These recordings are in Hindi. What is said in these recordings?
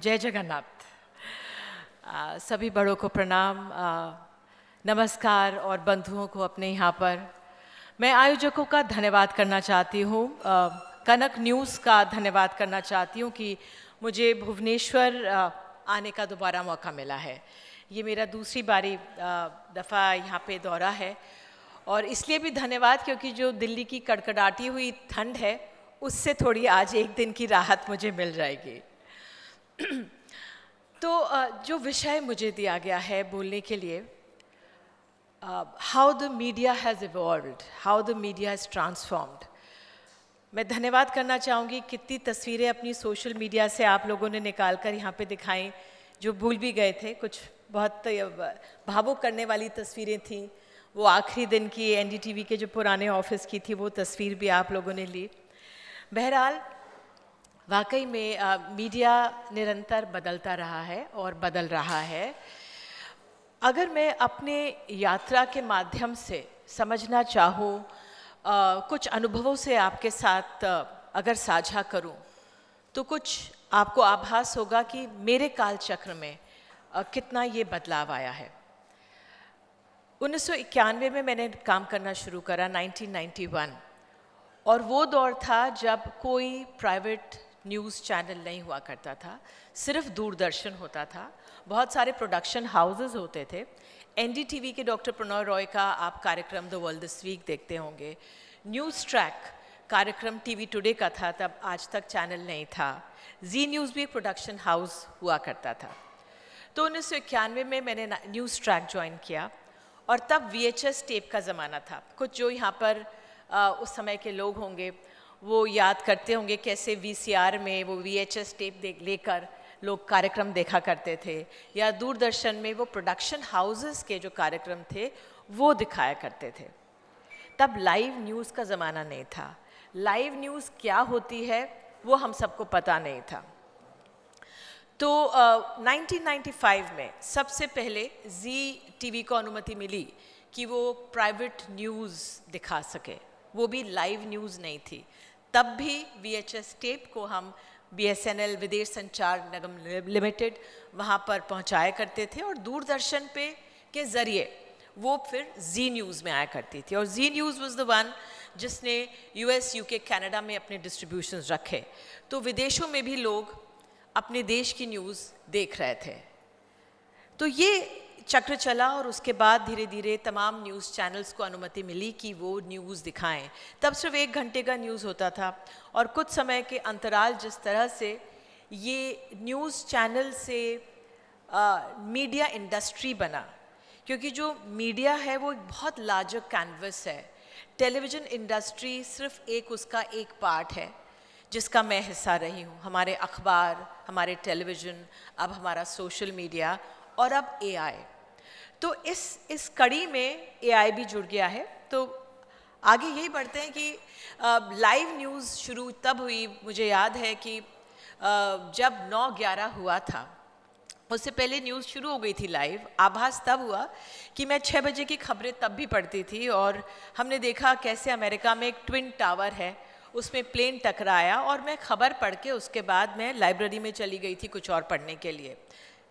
जय जगन्नाथ। सभी बड़ों को प्रणाम, नमस्कार और बंधुओं को अपने यहाँ पर मैं आयोजकों का धन्यवाद करना चाहती हूँ, कनक न्यूज़ का धन्यवाद करना चाहती हूँ कि मुझे भुवनेश्वर आने का दोबारा मौका मिला है। ये मेरा दूसरी बारी दफ़ा यहाँ पे दौरा है और इसलिए भी धन्यवाद क्योंकि जो दिल्ली की कड़कड़ाती हुई ठंड है उससे थोड़ी आज एक दिन की राहत मुझे मिल जाएगी। तो जो विषय मुझे दिया गया है बोलने के लिए, how the media has evolved, how the media has transformed. मैं धन्यवाद करना चाहूँगी कितनी तस्वीरें अपनी सोशल मीडिया से आप लोगों ने निकाल कर यहाँ पे दिखाई जो भूल भी गए थे। कुछ बहुत भावुक करने वाली तस्वीरें थीं। वो आखिरी दिन की एनडीटीवी के जो पुराने ऑफिस की थी वो तस्वीर भी आप लोगों ने ली। बहरहाल वाकई में मीडिया निरंतर बदलता रहा है और बदल रहा है। अगर मैं अपने यात्रा के माध्यम से समझना चाहूँ, कुछ अनुभवों से आपके साथ अगर साझा करूँ तो कुछ आपको आभास होगा कि मेरे कालचक्र में कितना ये बदलाव आया है। 1991 में मैंने काम करना शुरू करा, 1991, और वो दौर था जब कोई प्राइवेट न्यूज़ चैनल नहीं हुआ करता था, सिर्फ दूरदर्शन होता था। बहुत सारे प्रोडक्शन हाउसेस होते थे। एनडीटीवी के डॉक्टर प्रणय रॉय का आप कार्यक्रम द वर्ल्ड दिस वीक देखते होंगे। न्यूज़ ट्रैक कार्यक्रम टीवी टुडे का था, तब आज तक चैनल नहीं था। जी न्यूज़ भी प्रोडक्शन हाउस हुआ करता था। तो 1991 में मैंने न्यूज़ ट्रैक ज्वाइन किया और तब VHS टेप का ज़माना था। कुछ जो यहाँ पर उस समय के लोग होंगे वो याद करते होंगे कैसे VCR में वो VHS टेप लेकर लोग कार्यक्रम देखा करते थे, या दूरदर्शन में वो प्रोडक्शन हाउसेस के जो कार्यक्रम थे वो दिखाया करते थे। तब लाइव न्यूज़ का ज़माना नहीं था। लाइव न्यूज़ क्या होती है वो हम सबको पता नहीं था। तो 1995 में सबसे पहले जी टीवी को अनुमति मिली कि वो प्राइवेट न्यूज़ दिखा सके, वो भी लाइव न्यूज़ नहीं थी। तब भी VHS टेप को हम BSNL विदेश संचार निगम लिमिटेड वहाँ पर पहुँचाया करते थे और दूरदर्शन पे के ज़रिए वो फिर जी न्यूज़ में आया करती थी। और जी न्यूज़ वाज द वन जिसने US, UK, कनाडा में अपने डिस्ट्रीब्यूशंस रखे, तो विदेशों में भी लोग अपने देश की न्यूज़ देख रहे थे। तो ये चक्र चला और उसके बाद धीरे धीरे तमाम न्यूज़ चैनल्स को अनुमति मिली कि वो न्यूज़ दिखाएं। तब सिर्फ 1 घंटे का न्यूज़ होता था और कुछ समय के अंतराल जिस तरह से ये न्यूज़ चैनल से मीडिया इंडस्ट्री बना, क्योंकि जो मीडिया है वो एक बहुत लार्जर कैनवस है। टेलीविज़न इंडस्ट्री सिर्फ उसका एक पार्ट है जिसका मैं हिस्सा रही हूँ। हमारे अखबार, हमारे टेलीविज़न, अब हमारा सोशल मीडिया और अब AI। तो इस कड़ी में AI भी जुड़ गया है। तो आगे यही बढ़ते हैं कि लाइव न्यूज़ शुरू तब हुई, मुझे याद है कि जब 9/11 हुआ था, उससे पहले न्यूज़ शुरू हो गई थी लाइव। आभास तब हुआ कि मैं 6 बजे की खबरें तब भी पढ़ती थी और हमने देखा कैसे अमेरिका में एक ट्विन टावर है, उसमें प्लेन टकराया, और मैं खबर पढ़ के उसके बाद मैं लाइब्रेरी में चली गई थी कुछ और पढ़ने के लिए।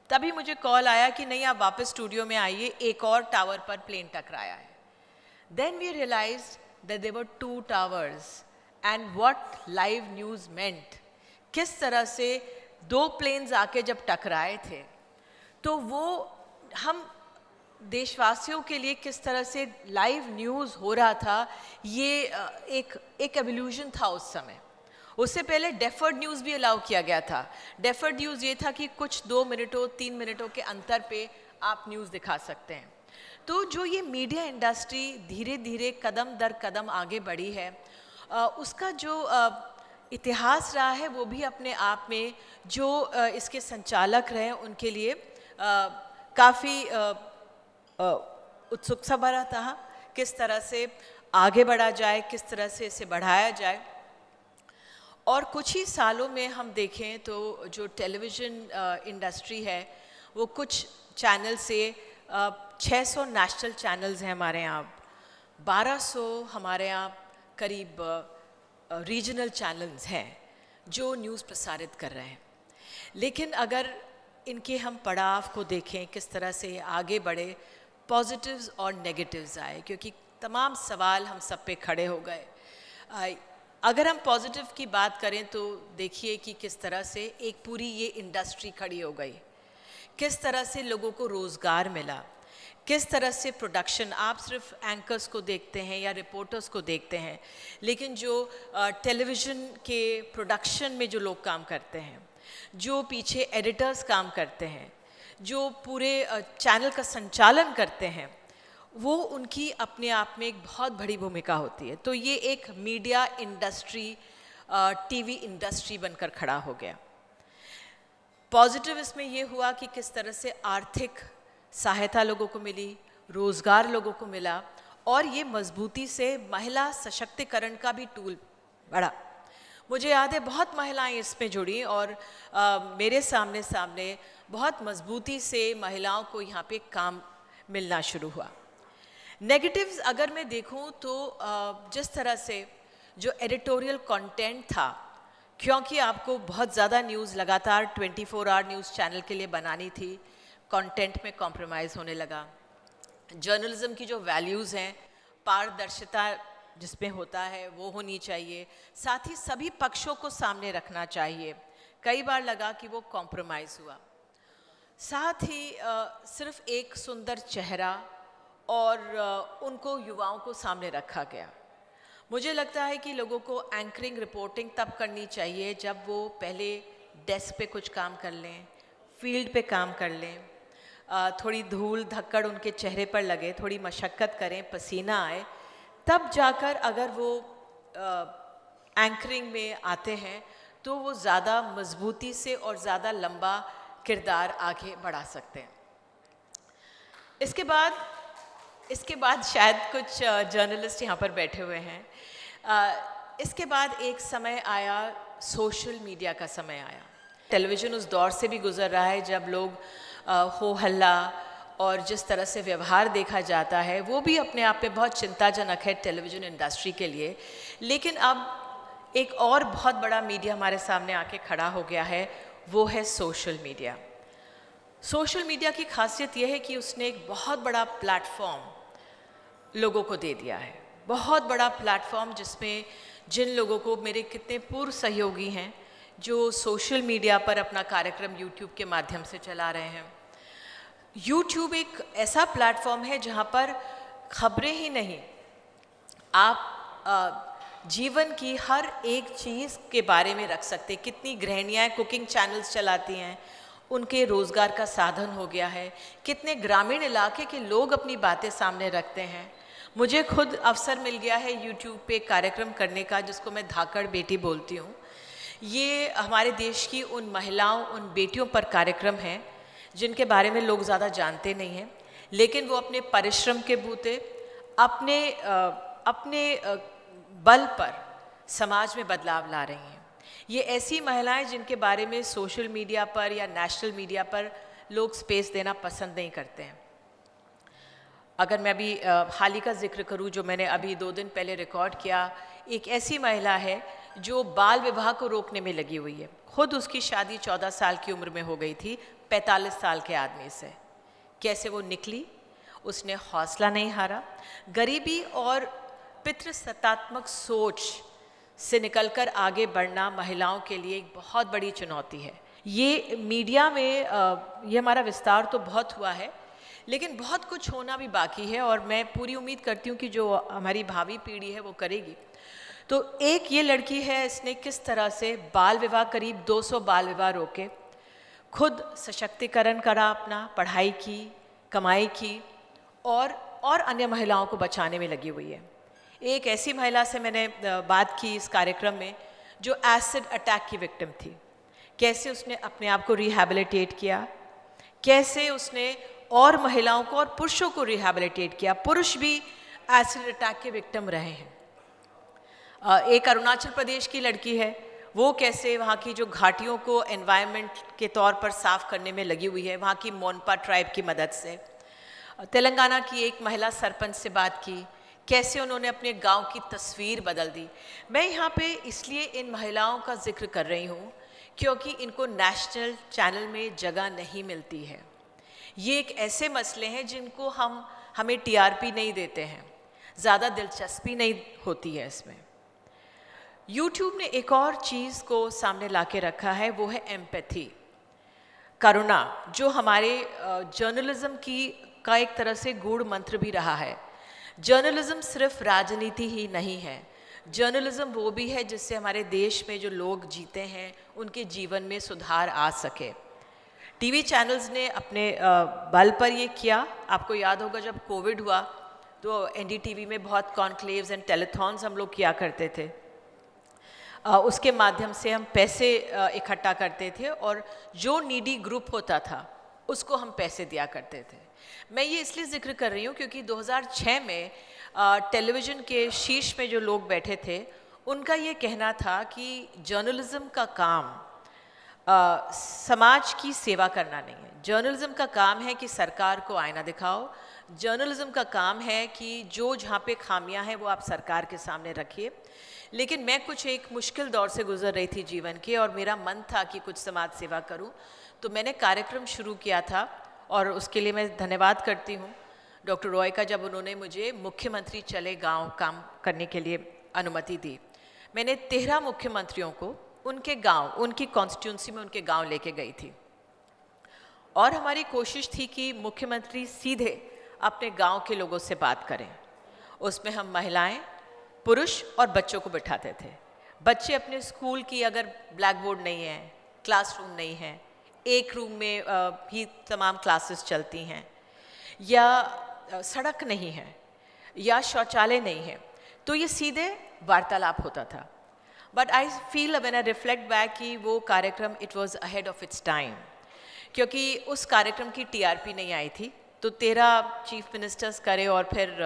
तभी मुझे कॉल आया कि नहीं, आप वापस स्टूडियो में आइए, एक और टावर पर प्लेन टकराया है। Then we realized that there were 2 towers and what live news मेंट। किस तरह से 2 प्लेन्स आके जब टकराए थे तो वो हम देशवासियों के लिए किस तरह से लाइव न्यूज़ हो रहा था, ये एक एवोल्यूशन था उस समय। उससे पहले डेफर्ड न्यूज़ भी अलाउ किया गया था। डेफर्ड न्यूज़ ये था कि कुछ 2 मिनटों 3 मिनटों के अंतर पे आप न्यूज़ दिखा सकते हैं। तो जो ये मीडिया इंडस्ट्री धीरे धीरे कदम दर कदम आगे बढ़ी है, उसका जो इतिहास रहा है वो भी अपने आप में, जो इसके संचालक रहे उनके लिए काफ़ी उत्सुकता भरा था, किस तरह से आगे बढ़ा जाए, किस तरह से इसे बढ़ाया जाए। और कुछ ही सालों में हम देखें तो जो टेलीविज़न इंडस्ट्री है वो कुछ चैनल से 600 नेशनल चैनल्स हैं हमारे यहाँ, 1200 हमारे यहाँ करीब रीजनल चैनल्स हैं जो न्यूज़ प्रसारित कर रहे हैं। लेकिन अगर इनके हम पड़ाव को देखें, किस तरह से आगे बढ़े, पॉजिटिव्स और नेगेटिव्स आए, क्योंकि तमाम सवाल हम सब पे खड़े हो गए। अगर हम पॉजिटिव की बात करें तो देखिए कि किस तरह से एक पूरी ये इंडस्ट्री खड़ी हो गई, किस तरह से लोगों को रोज़गार मिला, किस तरह से प्रोडक्शन, आप सिर्फ एंकर्स को देखते हैं या रिपोर्टर्स को देखते हैं, लेकिन जो टेलीविज़न के प्रोडक्शन में जो लोग काम करते हैं, जो पीछे एडिटर्स काम करते हैं, जो पूरे चैनल का संचालन करते हैं, वो उनकी अपने आप में एक बहुत बड़ी भूमिका होती है। तो ये एक मीडिया इंडस्ट्री, टीवी इंडस्ट्री बनकर खड़ा हो गया। पॉजिटिव इसमें ये हुआ कि किस तरह से आर्थिक सहायता लोगों को मिली, रोज़गार लोगों को मिला, और ये मजबूती से महिला सशक्तिकरण का भी टूल बढ़ा। मुझे याद है बहुत महिलाएं इसमें जुड़ी और मेरे सामने बहुत मजबूती से महिलाओं को यहाँ पे काम मिलना शुरू हुआ। नेगेटिव्स अगर मैं देखूँ तो जिस तरह से जो एडिटोरियल कंटेंट था, क्योंकि आपको बहुत ज़्यादा न्यूज़ लगातार 24 आवर न्यूज़ चैनल के लिए बनानी थी, कंटेंट में कॉम्प्रोमाइज़ होने लगा। जर्नलिज्म की जो वैल्यूज़ हैं, पारदर्शिता जिसमें होता है वो होनी चाहिए, साथ ही सभी पक्षों को सामने रखना चाहिए, कई बार लगा कि वो कॉम्प्रोमाइज़ हुआ। साथ ही सिर्फ एक सुंदर चेहरा और उनको युवाओं को सामने रखा गया। मुझे लगता है कि लोगों को एंकरिंग रिपोर्टिंग तब करनी चाहिए जब वो पहले डेस्क पे कुछ काम कर लें, फील्ड पे काम कर लें, थोड़ी धूल धक्कड़ उनके चेहरे पर लगे, थोड़ी मशक्क़त करें, पसीना आए, तब जाकर अगर वो एंकरिंग में आते हैं तो वो ज़्यादा मजबूती से और ज़्यादा लंबा किरदार आगे बढ़ा सकते हैं। इसके बाद शायद कुछ जर्नलिस्ट यहाँ पर बैठे हुए हैं। इसके बाद एक समय आया, सोशल मीडिया का समय आया। टेलीविज़न उस दौर से भी गुज़र रहा है जब लोग हो हल्ला और जिस तरह से व्यवहार देखा जाता है वो भी अपने आप में बहुत चिंताजनक है टेलीविज़न इंडस्ट्री के लिए। लेकिन अब एक और बहुत बड़ा मीडिया हमारे सामने आके खड़ा हो गया है, वो है सोशल मीडिया। सोशल मीडिया की खासियत यह है कि उसने एक बहुत बड़ा प्लेटफॉर्म लोगों को दे दिया है, बहुत बड़ा प्लेटफॉर्म जिसमें जिन लोगों को, मेरे कितने पूर्व सहयोगी हैं जो सोशल मीडिया पर अपना कार्यक्रम यूट्यूब के माध्यम से चला रहे हैं। यूट्यूब एक ऐसा प्लेटफॉर्म है जहाँ पर खबरें ही नहीं, आप जीवन की हर एक चीज़ के बारे में रख सकते। कितनी गृहिणियाँ कुकिंग चैनल्स चलाती हैं, उनके रोज़गार का साधन हो गया है। कितने ग्रामीण इलाके के लोग अपनी बातें सामने रखते हैं। मुझे खुद अवसर मिल गया है यूट्यूब पे कार्यक्रम करने का, जिसको मैं धाकड़ बेटी बोलती हूँ। ये हमारे देश की उन महिलाओं, उन बेटियों पर कार्यक्रम हैं जिनके बारे में लोग ज़्यादा जानते नहीं हैं, लेकिन वो अपने परिश्रम के बूते, अपने बल पर समाज में बदलाव ला रही हैं। ये ऐसी महिलाएं जिनके बारे में सोशल मीडिया पर या नेशनल मीडिया पर लोग स्पेस देना पसंद नहीं करते हैं। अगर मैं अभी हाल ही का जिक्र करूं, जो मैंने अभी 2 दिन पहले रिकॉर्ड किया, एक ऐसी महिला है जो बाल विवाह को रोकने में लगी हुई है। खुद उसकी शादी 14 साल की उम्र में हो गई थी 45 साल के आदमी से। कैसे वो निकली, उसने हौसला नहीं हारा। गरीबी और पितृसत्तात्मक सोच से निकलकर आगे बढ़ना महिलाओं के लिए एक बहुत बड़ी चुनौती है। ये मीडिया में ये हमारा विस्तार तो बहुत हुआ है, लेकिन बहुत कुछ होना भी बाकी है और मैं पूरी उम्मीद करती हूँ कि जो हमारी भावी पीढ़ी है वो करेगी। तो एक ये लड़की है, इसने किस तरह से बाल विवाह, करीब 200 बाल विवाह रोके, खुद सशक्तिकरण करा, अपना पढ़ाई की, कमाई की और अन्य महिलाओं को बचाने में लगी हुई है। एक ऐसी महिला से मैंने बात की इस कार्यक्रम में जो एसिड अटैक की विक्टिम थी। कैसे उसने अपने आप को रिहैबिलिटेट किया, कैसे उसने और महिलाओं को और पुरुषों को रिहैबिलिटेट किया। पुरुष भी एसिड अटैक के विक्टिम रहे हैं। एक अरुणाचल प्रदेश की लड़की है, वो कैसे वहाँ की जो घाटियों को एनवायरनमेंट के तौर पर साफ़ करने में लगी हुई है, वहाँ की मोनपा ट्राइब की मदद से। तेलंगाना की एक महिला सरपंच से बात की, कैसे उन्होंने अपने गांव की तस्वीर बदल दी। मैं यहाँ पे इसलिए इन महिलाओं का जिक्र कर रही हूँ क्योंकि इनको नेशनल चैनल में जगह नहीं मिलती है। ये एक ऐसे मसले हैं जिनको हमें टीआरपी नहीं देते हैं, ज़्यादा दिलचस्पी नहीं होती है इसमें। यूट्यूब ने एक और चीज़ को सामने ला के रखा है, वो है एम्पैथी, करुणा, जो हमारे जर्नलिज्म का एक तरह से गूढ़ मंत्र भी रहा है। जर्नलिज्म सिर्फ राजनीति ही नहीं है, जर्नलिज्म वो भी है जिससे हमारे देश में जो लोग जीते हैं उनके जीवन में सुधार आ सके। टीवी चैनल्स ने अपने बल पर ये किया। आपको याद होगा जब कोविड हुआ तो एनडीटीवी में बहुत कॉन्क्लेव्स एंड टेलीथॉन्स हम लोग किया करते थे। उसके माध्यम से हम पैसे इकट्ठा करते थे और जो नीडी ग्रुप होता था उसको हम पैसे दिया करते थे। मैं ये इसलिए जिक्र कर रही हूँ क्योंकि 2006 में टेलीविज़न के शीर्ष में जो लोग बैठे थे उनका ये कहना था कि जर्नलिज़्म का काम समाज की सेवा करना नहीं है। जर्नलिज़्म का काम है कि सरकार को आईना दिखाओ, जर्नलिज़्म का काम है कि जो जहाँ पे खामियां हैं वो आप सरकार के सामने रखिए। लेकिन मैं कुछ एक मुश्किल दौर से गुजर रही थी जीवन के और मेरा मन था कि कुछ समाज सेवा करूं, तो मैंने कार्यक्रम शुरू किया था और उसके लिए मैं धन्यवाद करती हूं डॉक्टर रॉय का, जब उन्होंने मुझे मुख्यमंत्री चले गांव काम करने के लिए अनुमति दी। मैंने 13 मुख्यमंत्रियों को उनके गांव, उनकी कॉन्स्टिट्यूंसी में उनके गांव लेके गई थी और हमारी कोशिश थी कि मुख्यमंत्री सीधे अपने गांव के लोगों से बात करें। उसमें हम महिलाएं, पुरुष और बच्चों को बिठाते थे। बच्चे अपने स्कूल की, अगर ब्लैक बोर्ड नहीं है, क्लासरूम नहीं है, एक रूम में भी तमाम क्लासेस चलती हैं, या सड़क नहीं है या शौचालय नहीं है, तो ये सीधे वार्तालाप होता था। But I feel when I reflect back कि वो कार्यक्रम it was ahead of its time, क्योंकि उस कार्यक्रम की टीआरपी नहीं आई थी। तो 13 चीफ मिनिस्टर्स करे और फिर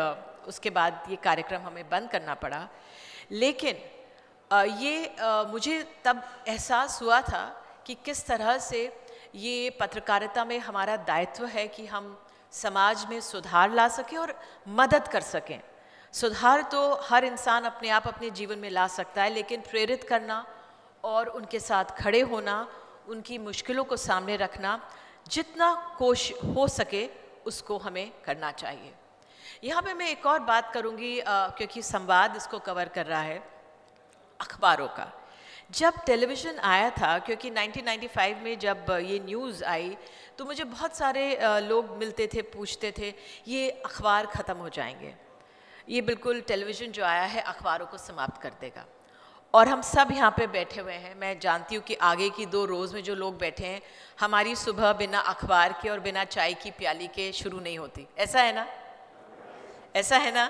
उसके बाद ये कार्यक्रम हमें बंद करना पड़ा। लेकिन मुझे तब एहसास हुआ था कि किस तरह से ये पत्रकारिता में हमारा दायित्व है कि हम समाज में सुधार ला सकें और मदद कर सकें। सुधार तो हर इंसान अपने आप अपने जीवन में ला सकता है, लेकिन प्रेरित करना और उनके साथ खड़े होना, उनकी मुश्किलों को सामने रखना, जितना कोशिश हो सके उसको हमें करना चाहिए। यहाँ पे मैं एक और बात करूँगी क्योंकि संवाद इसको कवर कर रहा है, अखबारों का। जब टेलीविज़न आया था, क्योंकि 1995 में जब ये न्यूज़ आई तो मुझे बहुत सारे लोग मिलते थे, पूछते थे ये अखबार ख़त्म हो जाएंगे, ये बिल्कुल टेलीविज़न जो आया है अखबारों को समाप्त कर देगा। और हम सब यहाँ पे बैठे हुए हैं, मैं जानती हूँ कि आगे की 2 रोज़ में जो लोग बैठे हैं, हमारी सुबह बिना अखबार के और बिना चाय की प्याली के शुरू नहीं होती। ऐसा है ना? ऐसा है ना?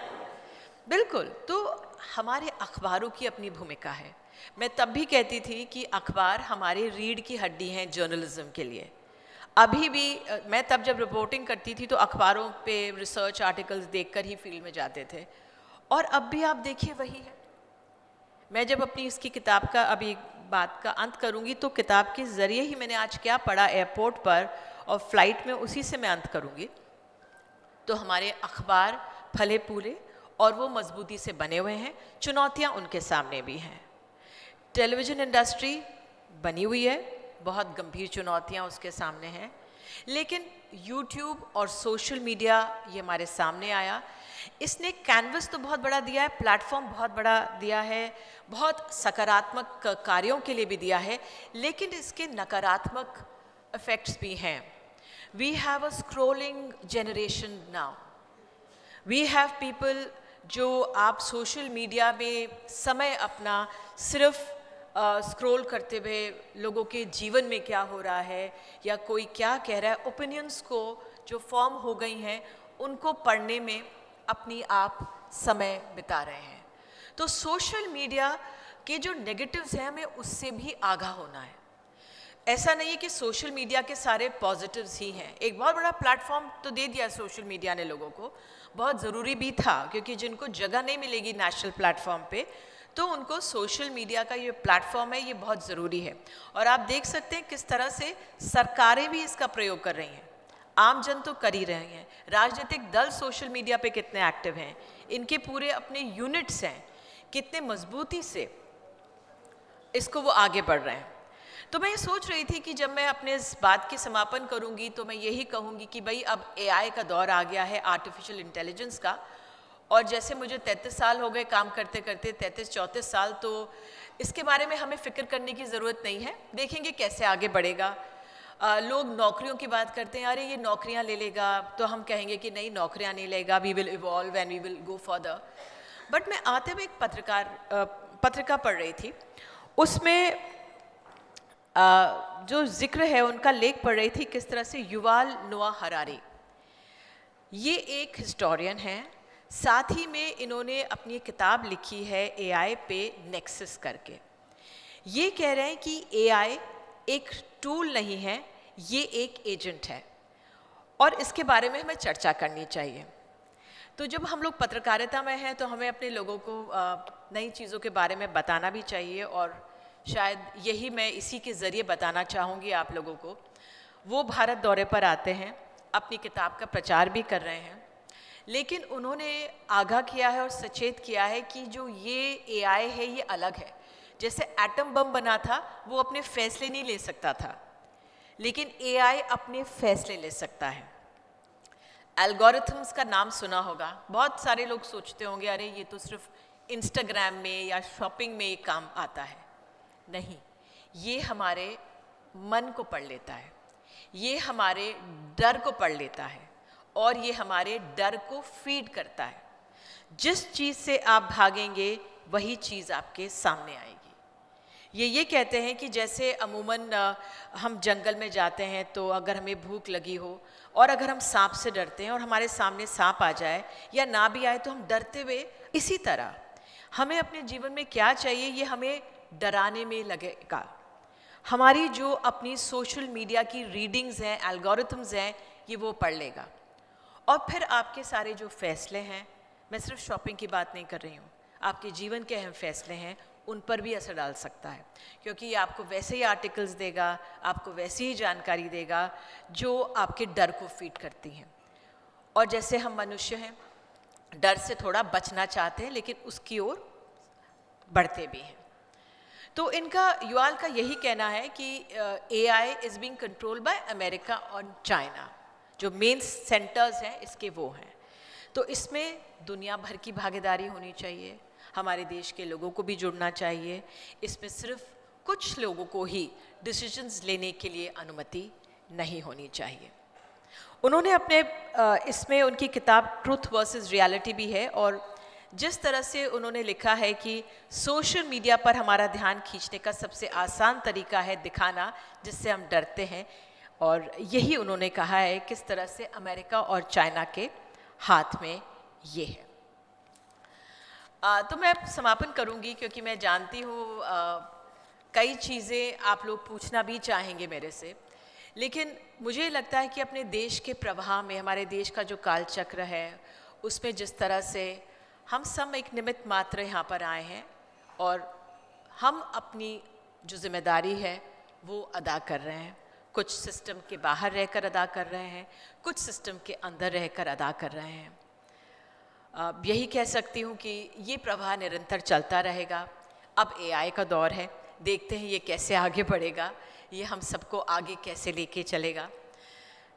बिल्कुल। तो हमारे अखबारों की अपनी भूमिका है। मैं तब भी कहती थी कि अखबार हमारे रीढ़ की हड्डी हैं जर्नलिज्म के लिए। अभी भी मैं तब जब रिपोर्टिंग करती थी तो अखबारों पे रिसर्च आर्टिकल्स देखकर ही फील्ड में जाते थे, और अब भी आप देखिए वही है। मैं जब अपनी इसकी किताब का अभी बात का अंत करूंगी तो किताब के ज़रिए ही मैंने आज क्या पढ़ा एयरपोर्ट पर और फ्लाइट में, उसी से मैं अंत करूंगी। तो हमारे अखबार फले फूले और वो मजबूती से बने हुए हैं, चुनौतियां उनके सामने भी हैं। टेलीविज़न इंडस्ट्री बनी हुई है, बहुत गंभीर चुनौतियां उसके सामने हैं, लेकिन यूट्यूब और सोशल मीडिया ये हमारे सामने आया। इसने कैनवस तो बहुत बड़ा दिया है, प्लेटफॉर्म बहुत बड़ा दिया है, बहुत सकारात्मक कार्यों के लिए भी दिया है, लेकिन इसके नकारात्मक इफ़ेक्ट्स भी हैं। We have a scrolling generation now. We have people जो आप सोशल मीडिया में समय अपना सिर्फ स्क्रॉल करते हुए लोगों के जीवन में क्या हो रहा है या कोई क्या कह रहा है, ओपिनियंस को जो फॉर्म हो गई हैं उनको पढ़ने में अपनी आप समय बिता रहे हैं। तो सोशल मीडिया के जो नेगेटिव्स हैं हमें उससे भी आगाह होना है। ऐसा नहीं है कि सोशल मीडिया के सारे पॉजिटिव्स ही हैं। एक बहुत बड़ा प्लेटफॉर्म तो दे दिया सोशल मीडिया ने लोगों को, बहुत ज़रूरी भी था, क्योंकि जिनको जगह नहीं मिलेगी नेशनल प्लेटफॉर्म पे तो उनको सोशल मीडिया का ये प्लेटफॉर्म है, ये बहुत ज़रूरी है। और आप देख सकते हैं किस तरह से सरकारें भी इसका प्रयोग कर रही हैं, आम जन तो कर ही रहे हैं। राजनीतिक दल सोशल मीडिया पे कितने एक्टिव हैं, इनके पूरे अपने यूनिट्स हैं, कितने मजबूती से इसको वो आगे बढ़ रहे हैं। तो मैं ये सोच रही थी कि जब मैं अपने इस बात की समापन करूंगी तो मैं यही कहूंगी कि भाई अब एआई का दौर आ गया है, आर्टिफिशियल इंटेलिजेंस का। और जैसे मुझे 33 साल हो गए काम करते करते, 33-34 साल, तो इसके बारे में हमें फ़िक्र करने की ज़रूरत नहीं है। देखेंगे कैसे आगे बढ़ेगा। लोग नौकरियों की बात करते हैं, अरे ये नौकरियां ले लेगा, तो हम कहेंगे कि नहीं नौकरियां नहीं लेगा, we will evolve and we will go further. But मैं आते हुए एक पत्रिका पढ़ रही थी, उसमें जो जिक्र है उनका लेख पढ़ रही थी, किस तरह से युवाल नोआ हरारी, ये एक हिस्टोरियन हैं, साथ ही में इन्होंने अपनी किताब लिखी है एआई पे नेक्सस करके। ये कह रहे हैं कि एआई एक टूल नहीं है, ये एक एजेंट है और इसके बारे में हमें चर्चा करनी चाहिए। तो जब हम लोग पत्रकारिता में हैं तो हमें अपने लोगों को नई चीज़ों के बारे में बताना भी चाहिए, और शायद यही मैं इसी के ज़रिए बताना चाहूँगी आप लोगों को। वो भारत दौरे पर आते हैं, अपनी किताब का प्रचार भी कर रहे हैं, लेकिन उन्होंने आगाह किया है और सचेत किया है कि जो ये एआई है ये अलग है। जैसे एटम बम बना था, वो अपने फैसले नहीं ले सकता था, लेकिन एआई अपने फैसले ले सकता है। एल्गोरिथम्स का नाम सुना होगा, बहुत सारे लोग सोचते होंगे अरे ये तो सिर्फ इंस्टाग्राम में या शॉपिंग में ये काम आता है। नहीं, ये हमारे मन को पढ़ लेता है, ये हमारे डर को पढ़ लेता है और ये हमारे डर को फीड करता है। जिस चीज़ से आप भागेंगे वही चीज़ आपके सामने आएगी। ये कहते हैं कि जैसे अमूमन हम जंगल में जाते हैं तो अगर हमें भूख लगी हो और अगर हम सांप से डरते हैं और हमारे सामने सांप आ जाए या ना भी आए तो हम डरते हुए, इसी तरह हमें अपने जीवन में क्या चाहिए ये हमें डराने में लगेगा। हमारी जो अपनी सोशल मीडिया की रीडिंग्स हैं, एल्गोरिथम्स हैं, ये वो पढ़ लेगा और फिर आपके सारे जो फैसले हैं, मैं सिर्फ शॉपिंग की बात नहीं कर रही हूँ, आपके जीवन के अहम फैसले हैं, उन पर भी असर डाल सकता है, क्योंकि ये आपको वैसे ही आर्टिकल्स देगा, आपको वैसी ही जानकारी देगा जो आपके डर को फीड करती हैं। और जैसे हम मनुष्य हैं, डर से थोड़ा बचना चाहते हैं लेकिन उसकी ओर बढ़ते भी हैं। तो इनका, युवाल का यही कहना है कि AI is being controlled by America और चाइना, जो मेन सेंटर्स हैं इसके वो हैं। तो इसमें दुनिया भर की भागीदारी होनी चाहिए, हमारे देश के लोगों को भी जुड़ना चाहिए। इसमें सिर्फ कुछ लोगों को ही डिसीजंस लेने के लिए अनुमति नहीं होनी चाहिए। उन्होंने अपने इसमें उनकी किताब ट्रूथ वर्सेस रियलिटी भी है, और जिस तरह से उन्होंने लिखा है कि सोशल मीडिया पर हमारा ध्यान खींचने का सबसे आसान तरीका है दिखाना जिससे हम डरते हैं, और यही उन्होंने कहा है किस तरह से अमेरिका और चाइना के हाथ में ये है। तो मैं समापन करूंगी क्योंकि मैं जानती हूँ कई चीज़ें आप लोग पूछना भी चाहेंगे मेरे से, लेकिन मुझे लगता है कि अपने देश के प्रवाह में, हमारे देश का जो कालचक्र है उसमें जिस तरह से हम सब एक निमित्त मात्र यहाँ पर आए हैं और हम अपनी जो जिम्मेदारी है वो अदा कर रहे हैं। कुछ सिस्टम के बाहर रहकर अदा कर रहे हैं, कुछ सिस्टम के अंदर रहकर अदा कर रहे हैं। यही कह सकती हूँ कि ये प्रवाह निरंतर चलता रहेगा। अब एआई का दौर है, देखते हैं ये कैसे आगे बढ़ेगा, ये हम सबको आगे कैसे लेके चलेगा।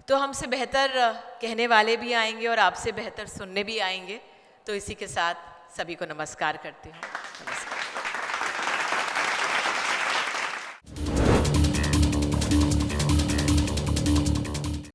तो हमसे बेहतर कहने वाले भी आएंगे और आपसे बेहतर सुनने भी आएंगे। तो इसी के साथ सभी को नमस्कार करती हूँ।